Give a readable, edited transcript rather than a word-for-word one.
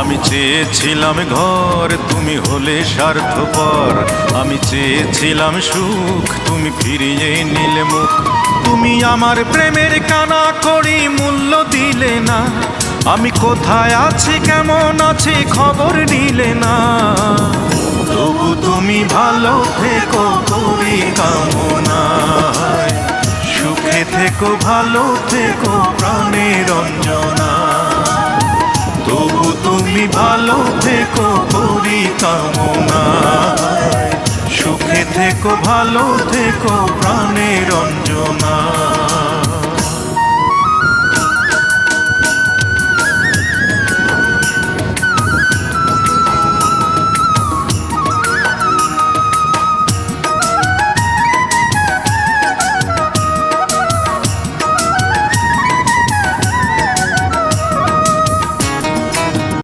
আমি চেয়েছিলাম ঘর, তুমি হলে স্বার্থপর। আমি চেয়েছিলাম সুখ, তুমি ফিরিয়ে নিলে মুখ। তুমি আমার প্রেমের কানা করি মূল্য দিলে না। আমি কোথায় আছি কেমন আছি খবর নিলে না। তবু তুমি ভালো থেকো করি কামনা, সুখে থেকো ভালো থেকো প্রাণের অঞ্জনা। তবু তুমি ভালো থেকো করি কামনা, সুখে থেকো ভালো থেকো প্রাণের অঞ্জনা।